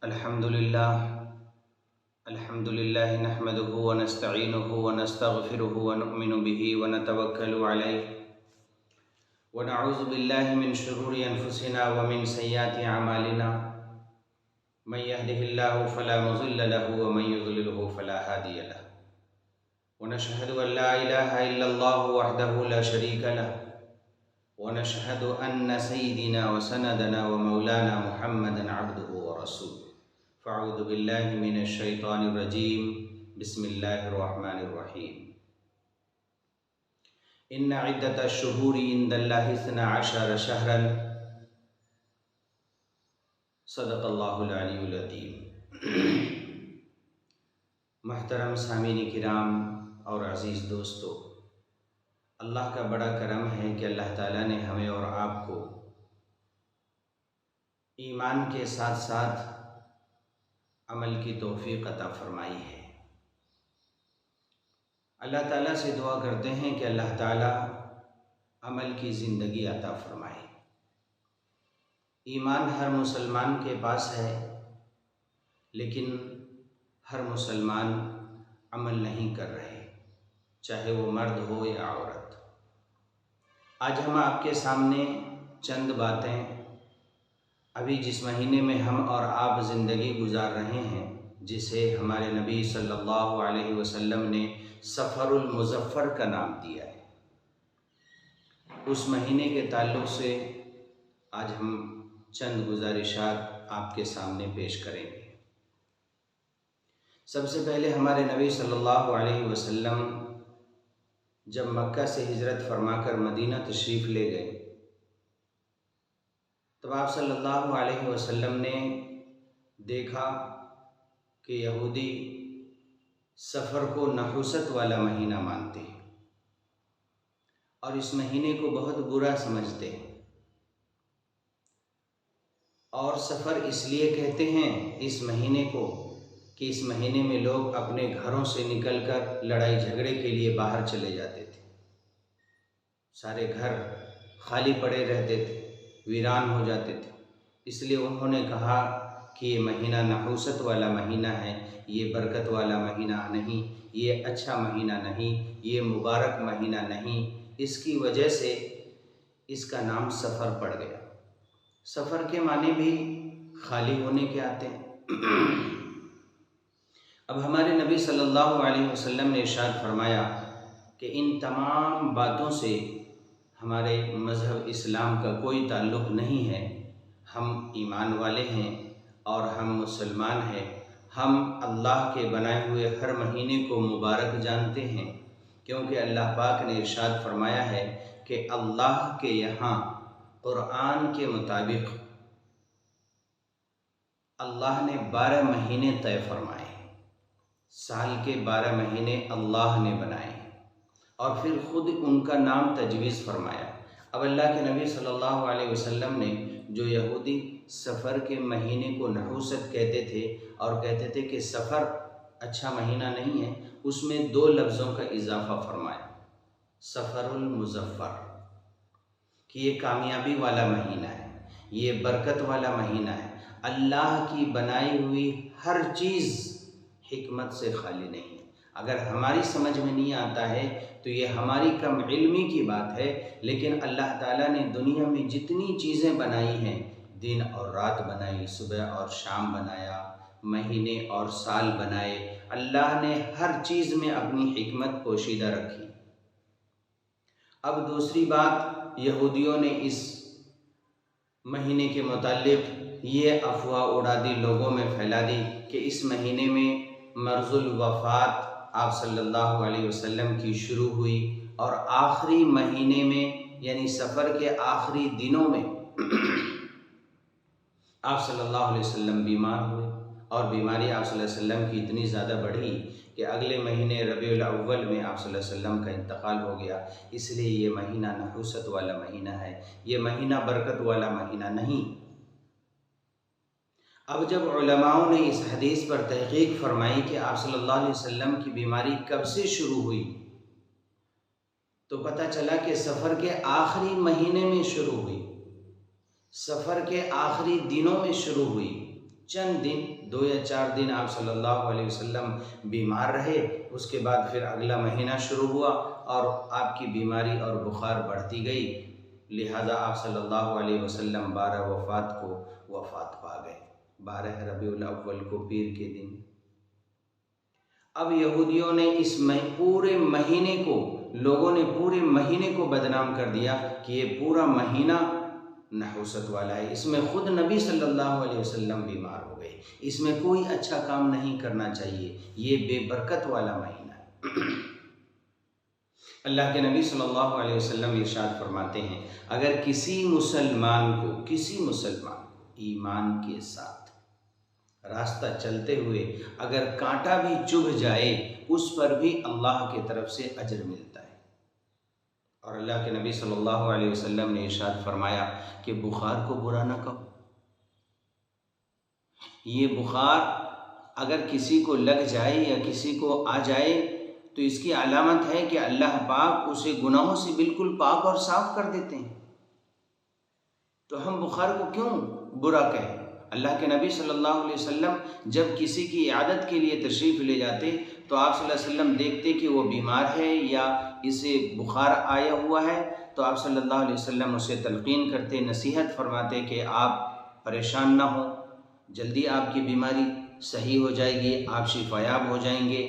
الحمد للہ نحمده ونستعینه ونستغفره ونؤمن به ونتوکل علیہ ونعوذ باللہ من شرور انفسنا ومن سیئات اعمالنا من يهده الله فلا مضل له ومن يضلله فلا هادي له ونشهد ان لا اله الا الله وحده لا شريك له ونشهد ان سيدنا وسندنا ومولانا محمدا عبده ورسوله فاعوذ باللہ من الشیطان الرجیم بسم اللہ الرحمن الرحیم ان عدۃ الشہور عند اللہ 12 شہرا صدق اللہ العلی العظیم۔ محترم سامعین کرام اور عزیز دوستو، اللہ کا بڑا کرم ہے کہ اللہ تعالیٰ نے ہمیں اور آپ کو ایمان کے ساتھ ساتھ عمل کی توفیق عطا فرمائی ہے۔ اللہ تعالیٰ سے دعا کرتے ہیں کہ اللہ تعالیٰ عمل کی زندگی عطا فرمائے۔ ایمان ہر مسلمان کے پاس ہے، لیکن ہر مسلمان عمل نہیں کر رہے، چاہے وہ مرد ہو یا عورت۔ آج ہم آپ کے سامنے چند باتیں ابھی جس مہینے میں ہم اور آپ زندگی گزار رہے ہیں، جسے ہمارے نبی صلی اللہ علیہ وسلم نے سفر المظفر کا نام دیا ہے، اس مہینے کے تعلق سے آج ہم چند گزارشات آپ کے سامنے پیش کریں گے۔ سب سے پہلے ہمارے نبی صلی اللہ علیہ وسلم جب مکہ سے ہجرت فرما کر مدینہ تشریف لے گئے، تب آپ صلی اللہ علیہ وسلم نے دیکھا کہ یہودی سفر کو نحوست والا مہینہ مانتے ہیں اور اس مہینے کو بہت برا سمجھتے ہیں، اور سفر اس لیے کہتے ہیں اس مہینے کو کہ اس مہینے میں لوگ اپنے گھروں سے نکل کر لڑائی جھگڑے کے لیے باہر چلے جاتے تھے، سارے گھر خالی پڑے رہتے تھے، ویران ہو جاتے تھے، اس لیے انہوں نے کہا کہ یہ مہینہ نحوست والا مہینہ ہے، یہ برکت والا مہینہ نہیں، یہ اچھا مہینہ نہیں، یہ مبارک مہینہ نہیں۔ اس کی وجہ سے اس کا نام سفر پڑ گیا۔ سفر کے معنی بھی خالی ہونے کے آتے ہیں۔ اب ہمارے نبی صلی اللہ علیہ وسلم نے ارشاد فرمایا کہ ان تمام باتوں سے ہمارے مذہب اسلام کا کوئی تعلق نہیں ہے۔ ہم ایمان والے ہیں اور ہم مسلمان ہیں، ہم اللہ کے بنائے ہوئے ہر مہینے کو مبارک جانتے ہیں، کیونکہ اللہ پاک نے ارشاد فرمایا ہے کہ اللہ کے یہاں قرآن کے مطابق اللہ نے 12 مہینے طے فرمائے ہیں، سال کے 12 مہینے اللہ نے بنائے ہیں اور پھر خود ان کا نام تجویز فرمایا۔ اب اللہ کے نبی صلی اللہ علیہ وسلم نے جو یہودی سفر کے مہینے کو نحوست کہتے تھے اور کہتے تھے کہ سفر اچھا مہینہ نہیں ہے، اس میں 2 لفظوں کا اضافہ فرمایا، سفر المظفر، کہ یہ کامیابی والا مہینہ ہے، یہ برکت والا مہینہ ہے، اللہ کی بنائی ہوئی ہر چیز حکمت سے خالی نہیں ہے۔ اگر ہماری سمجھ میں نہیں آتا ہے تو یہ ہماری کم علمی کی بات ہے، لیکن اللہ تعالیٰ نے دنیا میں جتنی چیزیں بنائی ہیں، دن اور رات بنائی، صبح اور شام بنایا، مہینے اور سال بنائے، اللہ نے ہر چیز میں اپنی حکمت پوشیدہ رکھی۔ اب دوسری بات، یہودیوں نے اس مہینے کے متعلق یہ افواہ اڑا دی، لوگوں میں پھیلا دی کہ اس مہینے میں مرض الوفات آپ صلی اللہ علیہ وسلم کی شروع ہوئی اور آخری مہینے میں یعنی سفر کے آخری دنوں میں آپ صلی اللہ علیہ وسلم بیمار ہوئے، اور بیماری آپ صلی اللہ علیہ وسلم کی اتنی زیادہ بڑھی کہ اگلے مہینے ربیع الاول میں آپ صلی اللہ علیہ وسلم کا انتقال ہو گیا۔ اس لیے یہ مہینہ نحوست والا مہینہ ہے، یہ مہینہ برکت والا مہینہ نہیں۔ اب جب علماء نے اس حدیث پر تحقیق فرمائی کہ آپ صلی اللہ علیہ وسلم کی بیماری کب سے شروع ہوئی، تو پتہ چلا کہ سفر کے آخری مہینے میں شروع ہوئی، سفر کے آخری دنوں میں شروع ہوئی، چند دن 2 یا 4 دن آپ صلی اللہ علیہ وسلم بیمار رہے، اس کے بعد پھر اگلا مہینہ شروع ہوا اور آپ کی بیماری اور بخار بڑھتی گئی، لہذا آپ صلی اللہ علیہ وسلم 12 وفات کو وفات پا گئے، 12 ربیع الاول کو پیر کے دن۔ اب یہودیوں نے اس پورے مہینے کو، لوگوں نے پورے مہینے کو بدنام کر دیا کہ یہ پورا مہینہ نحوست والا ہے، اس میں خود نبی صلی اللہ علیہ وسلم بیمار ہو گئے، اس میں کوئی اچھا کام نہیں کرنا چاہیے، یہ بے برکت والا مہینہ ہے۔ اللہ کے نبی صلی اللہ علیہ وسلم ارشاد فرماتے ہیں، اگر کسی مسلمان کو ایمان کے ساتھ راستہ چلتے ہوئے اگر کانٹا بھی چبھ جائے، اس پر بھی اللہ کی طرف سے اجر ملتا ہے۔ اور اللہ کے نبی صلی اللہ علیہ وسلم نے ارشاد فرمایا کہ بخار کو برا نہ کہو، یہ بخار اگر کسی کو لگ جائے یا کسی کو آ جائے تو اس کی علامت ہے کہ اللہ پاک اسے گناہوں سے بالکل پاک اور صاف کر دیتے ہیں، تو ہم بخار کو کیوں برا کہیں؟ اللہ کے نبی صلی اللہ علیہ وسلم جب کسی کی عیادت کے لیے تشریف لے جاتے تو آپ صلی اللہ علیہ وسلم دیکھتے کہ وہ بیمار ہے یا اسے بخار آیا ہوا ہے تو آپ صلی اللہ علیہ وسلم اسے تلقین کرتے، نصیحت فرماتے کہ آپ پریشان نہ ہوں، جلدی آپ کی بیماری صحیح ہو جائے گی، آپ شفا یاب ہو جائیں گے،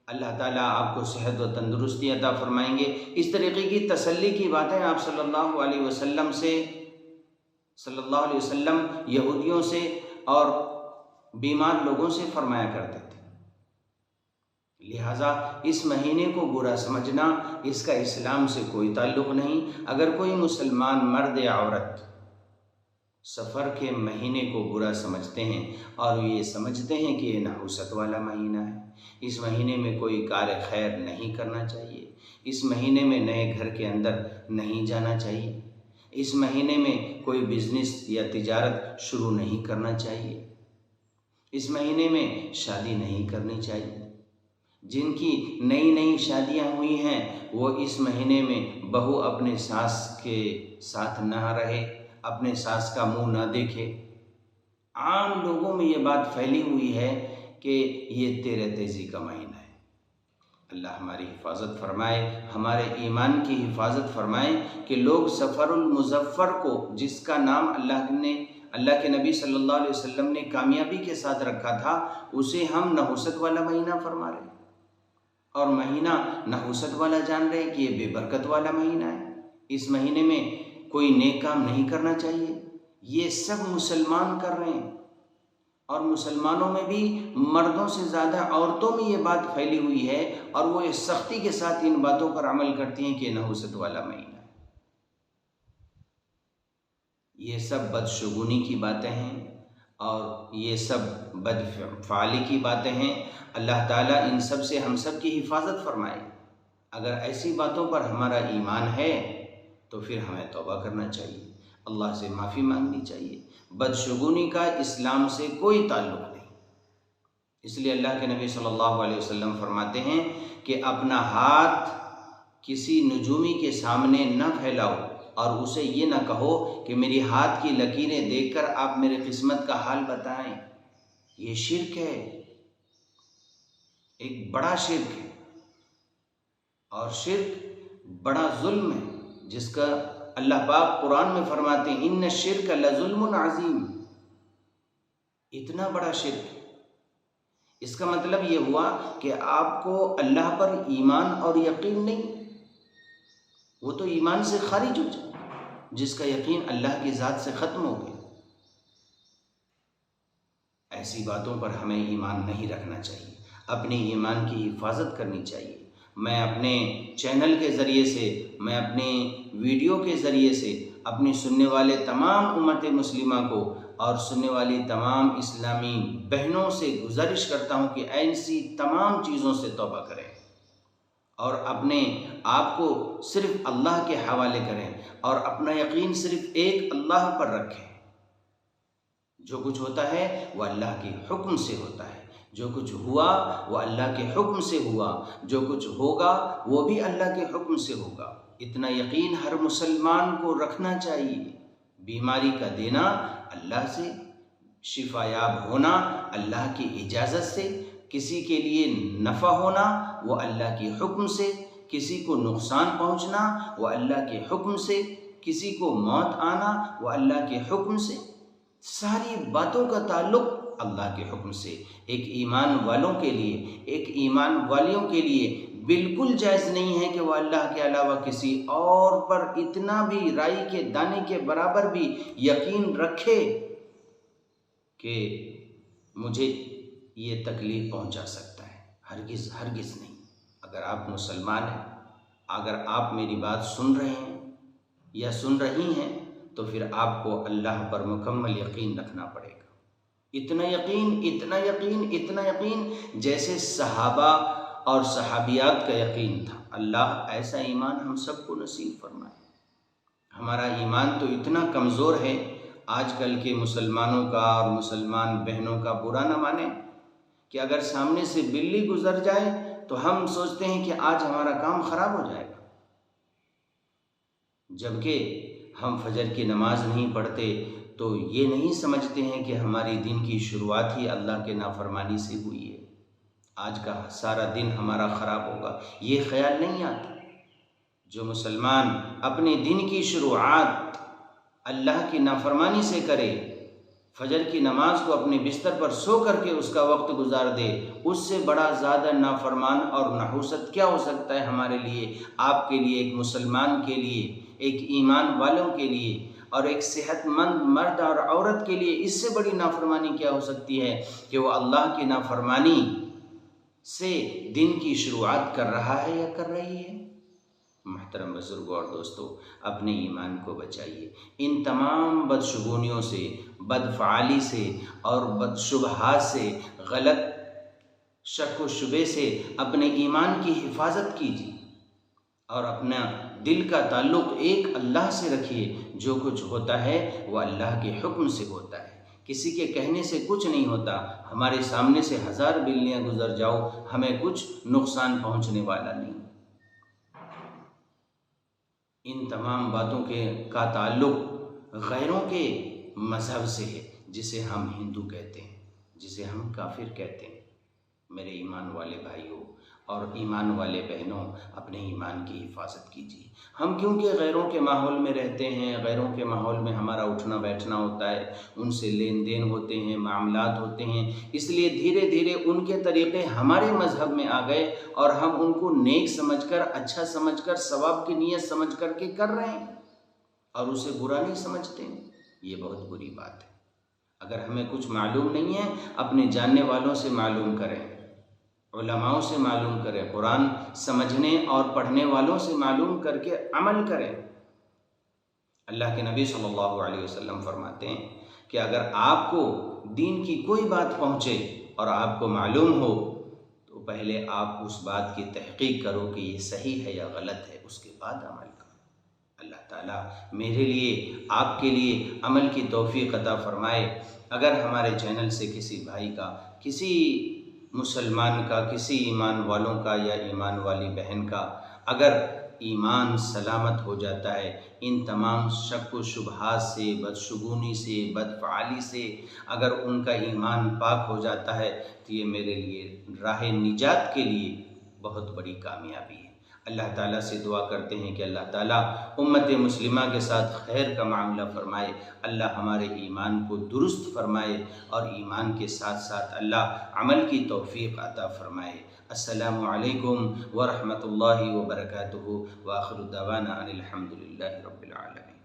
اللہ تعالیٰ آپ کو صحت و تندرستی عطا فرمائیں گے۔ اس طریقے کی تسلی کی باتیں آپ صلی اللہ علیہ وسلم یہودیوں سے اور بیمار لوگوں سے فرمایا کرتے تھے۔ لہٰذا اس مہینے کو برا سمجھنا، اس کا اسلام سے کوئی تعلق نہیں۔ اگر کوئی مسلمان مرد یا عورت سفر کے مہینے کو برا سمجھتے ہیں اور یہ سمجھتے ہیں کہ یہ نحوست والا مہینہ ہے، اس مہینے میں کوئی کار خیر نہیں کرنا چاہیے، اس مہینے میں نئے گھر کے اندر نہیں جانا چاہیے، اس مہینے میں کوئی بزنس یا تجارت شروع نہیں کرنا چاہیے، اس مہینے میں شادی نہیں کرنی چاہیے۔ جن کی نئی شادیاں ہوئی ہیں وہ اس مہینے میں بہو اپنے ساس کے ساتھ نہ رہے، اپنے ساس کا منہ نہ دیکھے۔ عام لوگوں میں یہ بات پھیلی ہوئی ہے کہ یہ تیرے تیزی کا مہینہ ہے۔ اللہ ہماری حفاظت فرمائے، ہمارے ایمان کی حفاظت فرمائے کہ لوگ سفر المظفر کو، جس کا نام اللہ کے نبی صلی اللہ علیہ وسلم نے کامیابی کے ساتھ رکھا تھا، اسے ہم نحوست والا مہینہ فرما رہے ہیں اور مہینہ نحوست والا جان رہے ہیں کہ یہ بے برکت والا مہینہ ہے، اس مہینے میں کوئی نیک کام نہیں کرنا چاہیے۔ یہ سب مسلمان کر رہے ہیں اور مسلمانوں میں بھی مردوں سے زیادہ عورتوں میں یہ بات پھیلی ہوئی ہے اور وہ اس سختی کے ساتھ ان باتوں پر عمل کرتی ہیں کہ یہ نحوست والا مہینہ ہے۔ یہ سب بدشگونی کی باتیں ہیں اور یہ سب بدفعالی کی باتیں ہیں۔ اللہ تعالیٰ ان سب سے ہم سب کی حفاظت فرمائے۔ اگر ایسی باتوں پر ہمارا ایمان ہے تو پھر ہمیں توبہ کرنا چاہیے، اللہ سے معافی مانگنی چاہیے۔ بدشگونی کا اسلام سے کوئی تعلق نہیں، اس لیے اللہ کے نبی صلی اللہ علیہ وسلم فرماتے ہیں کہ اپنا ہاتھ کسی نجومی کے سامنے نہ پھیلاؤ اور اسے یہ نہ کہو کہ میری ہاتھ کی لکیریں دیکھ کر آپ میرے قسمت کا حال بتائیں۔ یہ شرک ہے، ایک بڑا شرک ہے، اور شرک بڑا ظلم ہے جس کا اللہ پاک قرآن میں فرماتے ہیں ان الشرک لظلم عظیم، اتنا بڑا شرک۔ اس کا مطلب یہ ہوا کہ آپ کو اللہ پر ایمان اور یقین نہیں، وہ تو ایمان سے خارج ہو جائے جس کا یقین اللہ کی ذات سے ختم ہو گیا۔ ایسی باتوں پر ہمیں ایمان نہیں رکھنا چاہیے، اپنے ایمان کی حفاظت کرنی چاہیے۔ میں اپنے چینل کے ذریعے سے، میں اپنے ویڈیو کے ذریعے سے اپنی سننے والے تمام امت مسلمہ کو اور سننے والی تمام اسلامی بہنوں سے گزارش کرتا ہوں کہ ایسی تمام چیزوں سے توبہ کریں اور اپنے آپ کو صرف اللہ کے حوالے کریں اور اپنا یقین صرف ایک اللہ پر رکھیں۔ جو کچھ ہوتا ہے وہ اللہ کے حکم سے ہوتا ہے، جو کچھ ہوا وہ اللہ کے حکم سے ہوا، جو کچھ ہوگا وہ بھی اللہ کے حکم سے ہوگا۔ اتنا یقین ہر مسلمان کو رکھنا چاہیے۔ بیماری کا دینا اللہ سے، شفا یاب ہونا اللہ کی اجازت سے، کسی کے لیے نفع ہونا وہ اللہ کے حکم سے، کسی کو نقصان پہنچنا وہ اللہ کے حکم سے، کسی کو موت آنا وہ اللہ کے حکم سے، ساری باتوں کا تعلق اللہ کے حکم سے۔ ایک ایمان والوں کے لیے، ایک ایمان والیوں کے لیے بالکل جائز نہیں ہے کہ وہ اللہ کے علاوہ کسی اور پر اتنا بھی رائی کے دانے کے برابر بھی یقین رکھے کہ مجھے یہ تکلیف پہنچا سکتا ہے۔ ہرگز ہرگز نہیں۔ اگر آپ مسلمان ہیں، اگر آپ میری بات سن رہے ہیں یا سن رہی ہیں، تو پھر آپ کو اللہ پر مکمل یقین رکھنا پڑے گا۔ اتنا یقین، اتنا یقین، اتنا یقین جیسے صحابہ اور صحابیات کا یقین تھا۔ اللہ ایسا ایمان ہم سب کو نصیب فرمائے۔ ہمارا ایمان تو اتنا کمزور ہے، آج کل کے مسلمانوں کا اور مسلمان بہنوں کا برا نہ مانیں کہ اگر سامنے سے بلی گزر جائے تو ہم سوچتے ہیں کہ آج ہمارا کام خراب ہو جائے گا، جبکہ ہم فجر کی نماز نہیں پڑھتے تو یہ نہیں سمجھتے ہیں کہ ہماری دن کی شروعات ہی اللہ کے نافرمانی سے ہوئی ہے، آج کا سارا دن ہمارا خراب ہوگا، یہ خیال نہیں آتا۔ جو مسلمان اپنے دن کی شروعات اللہ کی نافرمانی سے کرے، فجر کی نماز کو اپنے بستر پر سو کر کے اس کا وقت گزار دے، اس سے بڑا زیادہ نافرمان اور نحوست کیا ہو سکتا ہے ہمارے لیے، آپ کے لیے، ایک مسلمان کے لیے، ایک ایمان والوں کے لیے، اور ایک صحت مند مرد اور عورت کے لیے اس سے بڑی نافرمانی کیا ہو سکتی ہے کہ وہ اللہ کی نافرمانی سے دن کی شروعات کر رہا ہے یا کر رہی ہے۔ محترم بزرگوں اور دوستو، اپنے ایمان کو بچائیے، ان تمام بدشگونیوں سے، بدفعالی سے اور بدشبہات سے، غلط شک و شبے سے اپنے ایمان کی حفاظت کیجیے اور اپنا دل کا تعلق ایک اللہ سے رکھیے۔ جو کچھ ہوتا ہے وہ اللہ کے حکم سے ہوتا ہے، کسی کے کہنے سے کچھ نہیں ہوتا۔ ہمارے سامنے سے 1000 بلیاں گزر جاؤ، ہمیں کچھ نقصان پہنچنے والا نہیں۔ ان تمام باتوں کا تعلق غیروں کے مذہب سے ہے، جسے ہم ہندو کہتے ہیں، جسے ہم کافر کہتے ہیں۔ میرے ایمان والے بھائیوں اور ایمان والے بہنوں، اپنے ایمان کی حفاظت کیجیے۔ ہم کیونکہ غیروں کے ماحول میں رہتے ہیں، غیروں کے ماحول میں ہمارا اٹھنا بیٹھنا ہوتا ہے، ان سے لین دین ہوتے ہیں، معاملات ہوتے ہیں، اس لیے دھیرے دھیرے ان کے طریقے ہمارے مذہب میں آ گئے اور ہم ان کو نیک سمجھ کر، اچھا سمجھ کر، ثواب کی نیت سمجھ کر کے کر رہے ہیں اور اسے برا نہیں سمجھتے ہیں۔ یہ بہت بری بات ہے۔ اگر ہمیں کچھ معلوم نہیں ہے، اپنے جاننے والوں سے معلوم کریں، علماؤں سے معلوم کریں، قرآن سمجھنے اور پڑھنے والوں سے معلوم کر کے عمل کریں۔ اللہ کے نبی صلی اللہ علیہ وسلم فرماتے ہیں کہ اگر آپ کو دین کی کوئی بات پہنچے اور آپ کو معلوم ہو تو پہلے آپ اس بات کی تحقیق کرو کہ یہ صحیح ہے یا غلط ہے، اس کے بعد عمل کرو۔ اللہ تعالیٰ میرے لیے، آپ کے لیے عمل کی توفیق عطا فرمائے۔ اگر ہمارے چینل سے کسی بھائی کا، کسی مسلمان کا، کسی ایمان والوں کا یا ایمان والی بہن کا اگر ایمان سلامت ہو جاتا ہے، ان تمام شک و شبہات سے، بدشگونی سے، بدفعالی سے اگر ان کا ایمان پاک ہو جاتا ہے تو یہ میرے لیے راہ نجات کے لیے بہت بڑی کامیابی ہے۔ اللہ تعالیٰ سے دعا کرتے ہیں کہ اللہ تعالیٰ امت مسلمہ کے ساتھ خیر کا معاملہ فرمائے، اللہ ہمارے ایمان کو درست فرمائے اور ایمان کے ساتھ ساتھ اللہ عمل کی توفیق عطا فرمائے۔ السلام علیکم ورحمۃ اللہ وبرکاتہ، وآخر دعوانا ان الحمد للہ رب العالمین۔